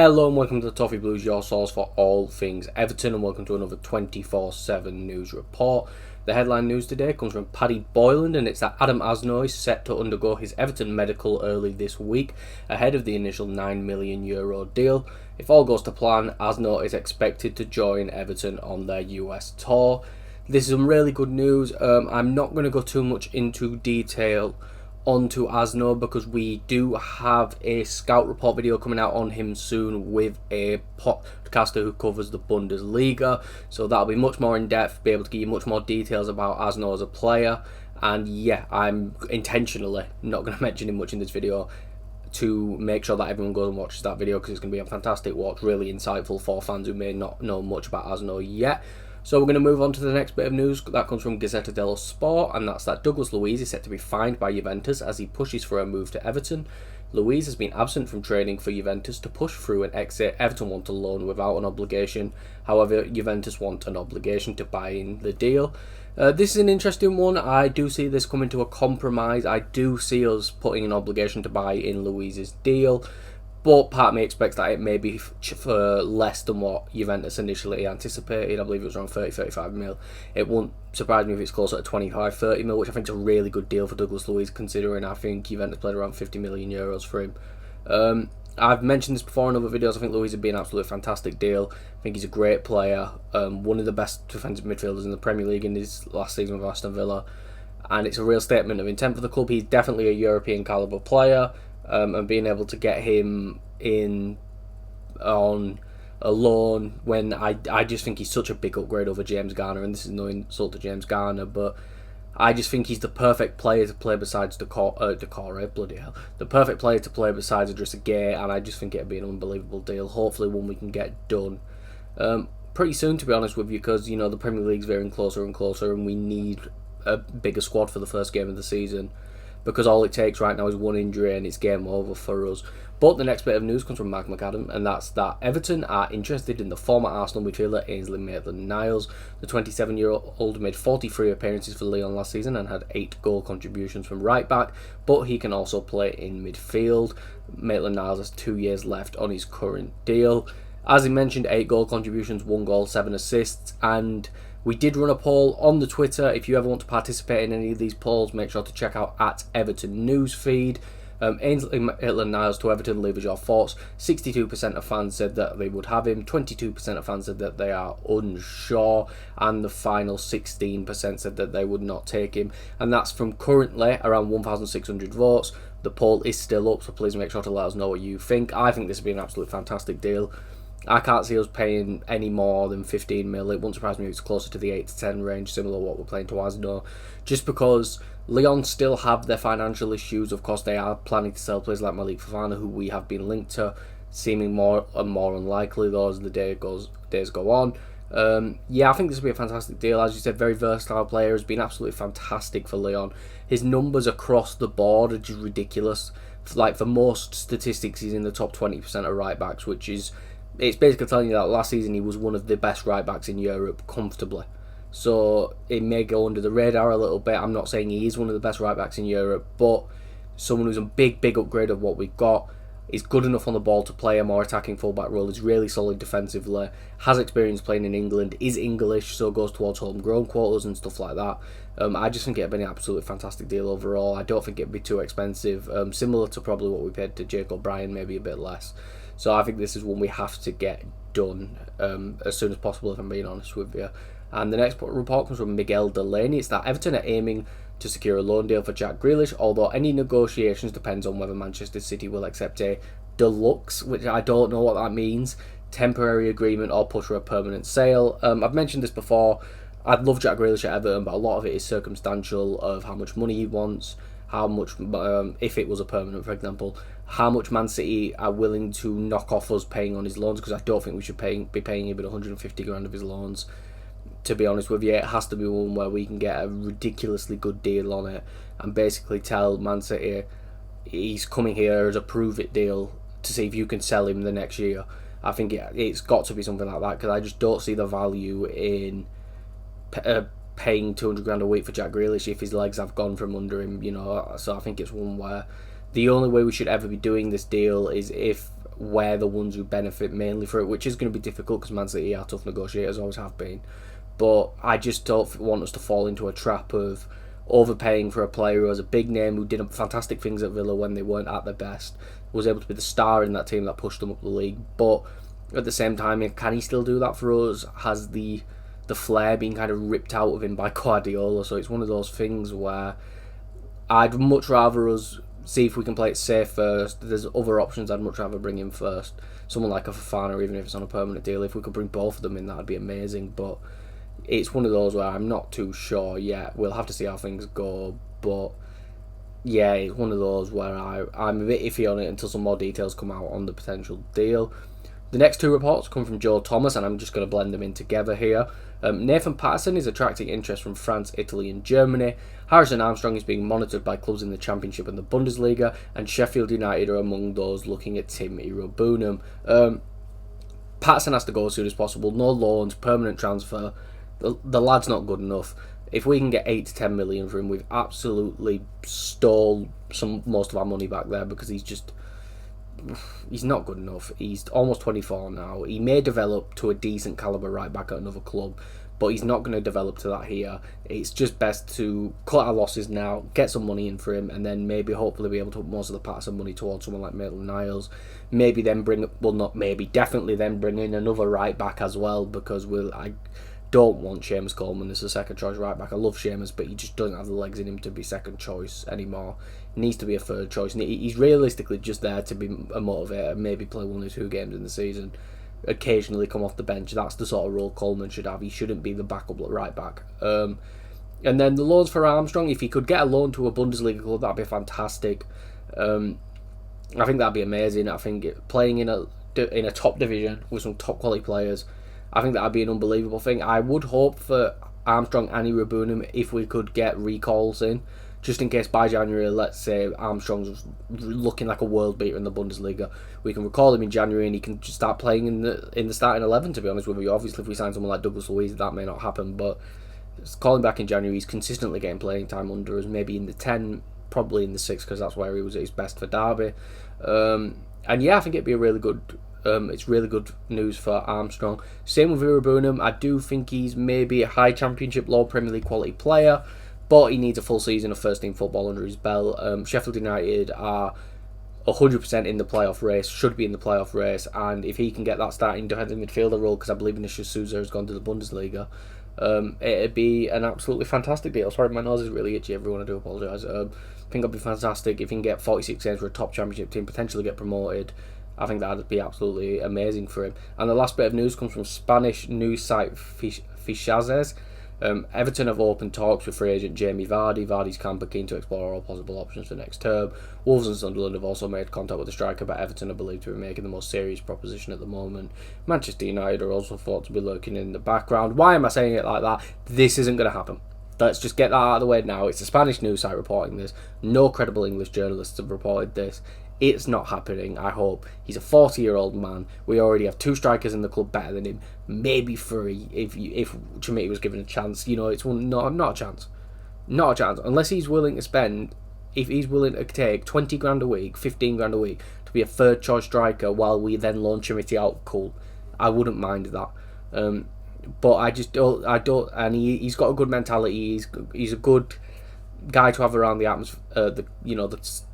Hello and welcome to the Toffee Blues, your source for all things Everton, and welcome to another 24/7 news report. The headline news today comes from Paddy Boylan, and it's that Adam Asno is set to undergo his Everton medical early this week, ahead of the initial €9 million deal. If all goes to plan, Asno is expected to join Everton on their US tour. This is some really good news. I'm not going to go too much into detail onto Asno because we do have a scout report video coming out on him soon with a podcaster who covers the Bundesliga, so that'll be much more in depth, be able to give you much more details about Asno as a player. And yeah, I'm intentionally not going to mention him much in this video to make sure that everyone goes and watches that video, because it's going to be a fantastic watch, really insightful for fans who may not know much about Asno yet. So we're going to move on to the next bit of news. That comes from Gazzetta dello Sport, and that's that Douglas Luiz is set to be fined by Juventus as he pushes for a move to Everton. Luiz has been absent from training for Juventus to push through an exit. Everton want a loan without an obligation. However, Juventus want an obligation to buy in the deal. This is an interesting one. I do see this coming to a compromise. I do see us putting an obligation to buy in Luiz's deal, but part of me expects that it may be for less than what Juventus initially anticipated. I believe it was around 30-35 mil. It won't surprise me if it's closer to 25-30 mil, which I think is a really good deal for Douglas Luiz, considering I think Juventus played around €50 million for him. I've mentioned this before in other videos. I think Luiz would be an absolutely fantastic deal. I think he's a great player, one of the best defensive midfielders in the Premier League in his last season with Aston Villa, and it's a real statement of intent for the club. He's definitely a European calibre player. And being able to get him in on a loan when I just think he's such a big upgrade over James Garner, and this is no insult to James Garner, but I just think he's the perfect player to play besides the perfect player to play besides Idrissa Gueye, and I just think it'd be an unbelievable deal. Hopefully one we can get done pretty soon, to be honest with you, because you know the Premier League's veering closer and closer, and we need a bigger squad for the first game of the season, because all it takes right now is one injury and it's game over for us. But the next bit of news comes from Mark McAdam, and that's that Everton are interested in the former Arsenal midfielder Ainsley Maitland-Niles. The 27-year-old made 43 appearances for Lyon last season and had 8 goal contributions from right back, but he can also play in midfield. Maitland-Niles has 2 years left on his current deal. As he mentioned, 8 goal contributions, 1 goal, 7 assists, and we did run a poll on the Twitter. If you ever want to participate in any of these polls, make sure to check out at Everton Newsfeed. Ainsley Maitland-Niles to Everton, leave us your thoughts. 62% of fans said that they would have him, 22% of fans said that they are unsure, and the final 16% said that they would not take him. And that's from currently around 1,600 votes. The poll is still up, so please make sure to let us know what you think. I think this would be an absolute fantastic deal. I can't see us paying any more than 15 mil. It wouldn't surprise me if it's closer to the 8 to 10 range, similar to what we're playing to Asno. Just because Lyon still have their financial issues. Of course, they are planning to sell players like Malik Fofana, who we have been linked to, seeming more and more unlikely though as the days go on. Yeah, I think this would be a fantastic deal. As you said, very versatile player, has been absolutely fantastic for Lyon. His numbers across the board are just ridiculous. Like, for most statistics, he's in the top 20% of right backs, which is... it's basically telling you that last season he was one of the best right backs in Europe comfortably. So it may go under the radar a little bit. I'm not saying he is one of the best right backs in Europe, but someone who's a big upgrade of what we've got, is good enough on the ball to play a more attacking fullback role, is really solid defensively, has experience playing in England, is English, so goes towards homegrown quotas and stuff like that. I just think it'd be an absolutely fantastic deal overall. I don't think it'd be too expensive, similar to probably what we paid to Jake O'Brien, maybe a bit less. So I think this is one we have to get done as soon as possible, if I'm being honest with you. And the next report comes from Miguel Delaney. It's that Everton are aiming to secure a loan deal for Jack Grealish, although any negotiations depends on whether Manchester City will accept a deluxe, which I don't know what that means, temporary agreement, or push for a permanent sale. I've mentioned this before. I'd love Jack Grealish at Everton, but a lot of it is circumstantial of how much money he wants, how much, if it was a permanent, for example, how much Man City are willing to knock off us paying on his loans, because I don't think we should be paying even 150 grand of his loans. To be honest with you, it has to be one where we can get a ridiculously good deal on it and basically tell Man City he's coming here as a prove-it deal to see if you can sell him the next year. I think it's got to be something like that, because I just don't see the value in paying 200 grand a week for Jack Grealish if his legs have gone from under him, you know. So I think it's one where the only way we should ever be doing this deal is if we're the ones who benefit mainly for it, which is going to be difficult because Man City are tough negotiators, always have been. But I just don't want us to fall into a trap of overpaying for a player who has a big name, who did fantastic things at Villa when they weren't at their best, was able to be the star in that team that pushed them up the league. But at the same time, can he still do that for us? Has the flair been kind of ripped out of him by Guardiola? So it's one of those things where I'd much rather us see if we can play it safe first. There's other options I'd much rather bring in first. Someone like a Fofana, even if it's on a permanent deal. If we could bring both of them in, that'd be amazing. But it's one of those where I'm not too sure yet. We'll have to see how things go. But yeah, it's one of those where I'm a bit iffy on it until some more details come out on the potential deal. The next two reports come from Joe Thomas, and I'm just going to blend them in together here. Nathan Patterson is attracting interest from France, Italy and Germany. Harrison Armstrong is being monitored by clubs in the Championship and the Bundesliga, and Sheffield United are among those looking at Tim Irobunum. Patterson has to go as soon as possible. No loans, permanent transfer. The lad's not good enough. If we can get 8 to 10 million for him, we've absolutely stole most of our money back there, because he's not good enough. He's almost 24 now. He may develop to a decent calibre right back at another club, but he's not going to develop to that here. It's just best to cut our losses now, get some money in for him, and then maybe hopefully be able to put most of the Patterson money towards someone like Maitland-Niles. Maybe then definitely then bring in another right back as well, because I don't want Seamus Coleman as a second choice right back. I love Seamus, but he just doesn't have the legs in him to be second choice anymore. He needs to be a third choice, and he's realistically just there to be a motivator, maybe play 1 or 2 games in the season, occasionally come off the bench. That's the sort of role Coleman should have. He shouldn't be the backup right back. And then the loans for Armstrong, if he could get a loan to a Bundesliga club, that'd be fantastic. I think that'd be amazing. I think playing in a top division with some top quality players, I think that'd be an unbelievable thing. I would hope for Armstrong and Irobunum if we could get recalls in, just in case by January, let's say Armstrong's looking like a world beater in the Bundesliga, we can recall him in January and he can just start playing in the starting 11. To be honest with you, obviously if we sign someone like Douglas Luiz, that may not happen, but calling back in January, he's consistently getting playing time under us, maybe in the 10, probably in the 6, because that's where he was at his best for Derby. And yeah, I think it'd be a really good. It's really good news for Armstrong. Same with Irobunum. I do think he's maybe a high Championship, low Premier League quality player, but he needs a full season of first team football under his belt. Sheffield United are 100% in the playoff race, should be in the playoff race, and if he can get that starting defensive midfielder role, because I believe Vinicius Souza has gone to the Bundesliga, it'd be an absolutely fantastic deal. Sorry, my nose is really itchy, everyone, I do apologise. I think it'd be fantastic if he can get 46 games for a top Championship team, potentially get promoted. I think that'd be absolutely amazing for him. And the last bit of news comes from Spanish news site Fichajes. Everton have opened talks with free agent Jamie Vardy. Vardy's camp are keen to explore all possible options for next term. Wolves and Sunderland have also made contact with the striker, but Everton are believed to be making the most serious proposition at the moment. Manchester United are also thought to be lurking in the background. Why am I saying it like that? This isn't going to happen. Let's just get that out of the way now. It's a Spanish news site reporting this. No credible English journalists have reported this. It's not happening, I hope. He's a 40-year-old man. We already have 2 strikers in the club better than him. Maybe 3 if Chimiti was given a chance. It's not a chance. Not a chance. Unless he's willing to spend, if he's willing to take 20 grand a week, 15 grand a week to be a third choice striker while we then loan Chimiti out, cool. I wouldn't mind that. But I don't, and he's got a good mentality. He's a good guy to have around the atmosphere, the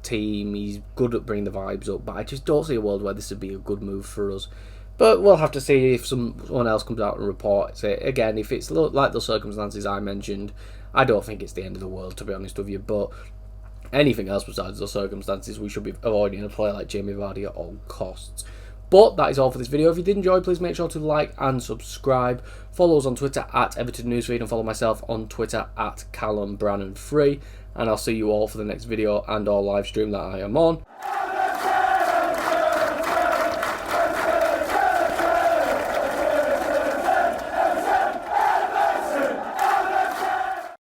team. He's good at bringing the vibes up, but I just don't see a world where this would be a good move for us. But we'll have to see if someone else comes out and reports it. Again, if it's like the circumstances I mentioned, I don't think it's the end of the world, to be honest with you. But anything else besides those circumstances, we should be avoiding a player like Jamie Vardy at all costs. But that is all for this video. If you did enjoy, please make sure to like and subscribe. Follow us on Twitter at Everton Newsfeed, and follow myself on Twitter at CallumBrannan3. And I'll see you all for the next video and or live stream that I am on.